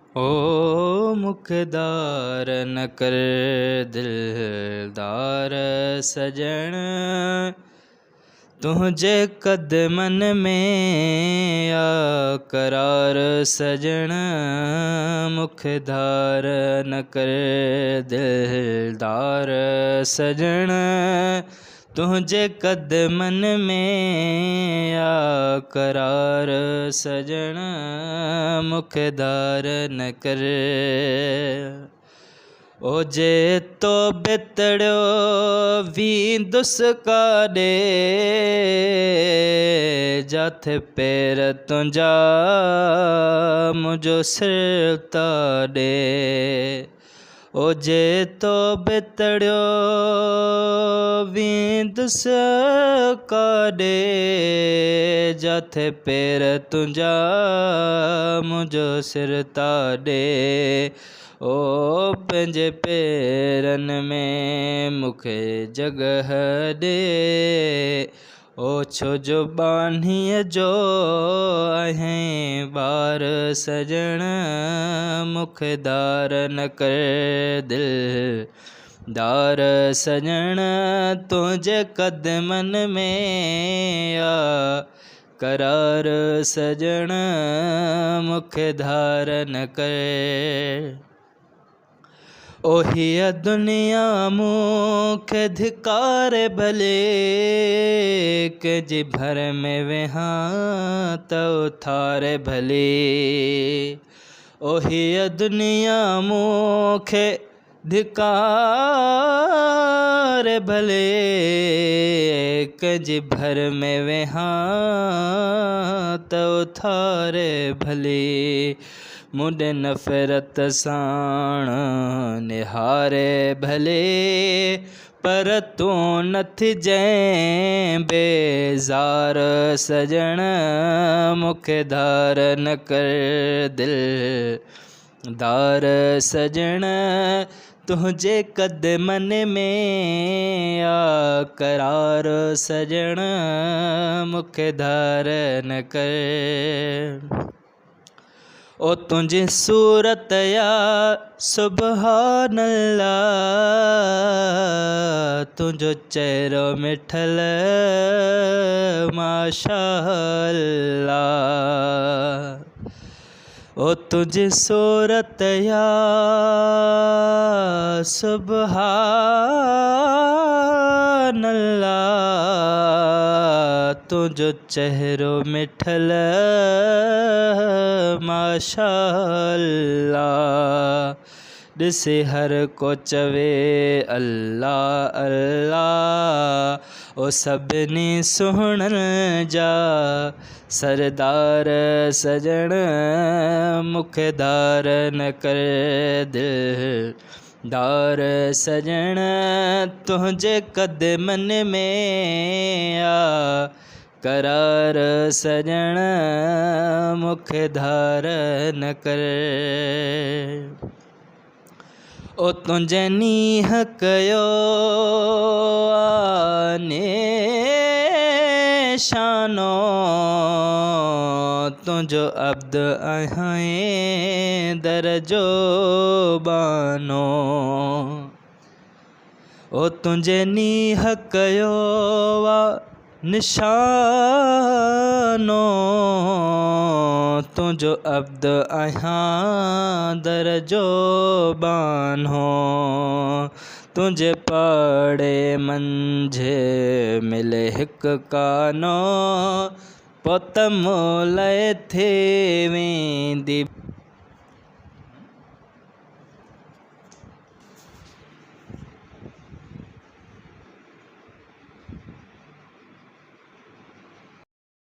ओ मुखदार न कर दिलदार सजण, तुझे कदमन में आ करार सजण। मुखदार न कर दिलदार सजण, तुझे कदमन में आ करार सजण। मुखदार न कर ओ जे तो बितड़ियो वींदुस काॾे, जाथे पेर तुंहिंजा मुंहिंजो सिर ताॾे। ओ जे तो बितड़ियो वींदुस काॾे, जाथे पेर तुंहिंजा मुंहिंजो सिर ताॾे। ओ पंहिंजे पेरनि में मूंखे जॻह ॾे, ओ छो जो बानीअ जो आहीं ॿार सजण। मुखदार न कर दिलदार सजण, तुंहिंजे कदमनि में आ करार सजण। मुखदार न कर ओ हीअ दुनिया मूंखे धिकारे भले, कंहिंजी भर में वेहां त उथारे भले। ओ हीअ दुनिया मूंखे धिकारे भले, कंहिंजी भर में वेहां त उथारे भले। मुंॾ नफ़रत साण निहारे भले, पर तूं नथी जंहिं बेज़ार सजण। मुखदार न कर दिलदार सजण, तुंहिंजे कदमनि में आ करार सजण। मुखदार न कर ओ तुंहिंजी सूरत या सुभान अल्लाह, तुंहिंजो चहिरो मिठल माशा अल्लाह। ओ तुंहिंजी सूरत या सुभान अल्लाह, तुंहिंजो चहिरो मिठल माशा अल्लाह। ॾिसे हर को चवे अल्लाह अल्लाह, ओ सभिनी सुहिणनि जा सरदार सजण। मुखदार न कर दिलदार सजण, तुंहिंजे कदमनि में आ करार सजण। मुखदार न कर ओ तुंहिंजे नीह कयो निशानो, तुंहिंजो अब्द आहीं दर जो बानो। ओ तुंहिंजे नीह कयो निशानो, तुंहिंजो अब्द आहियां दर जो बानो। तुंहिंजे पाड़े मंझि मिले हिकु कानो, पोइ त मोलय थी वेंदी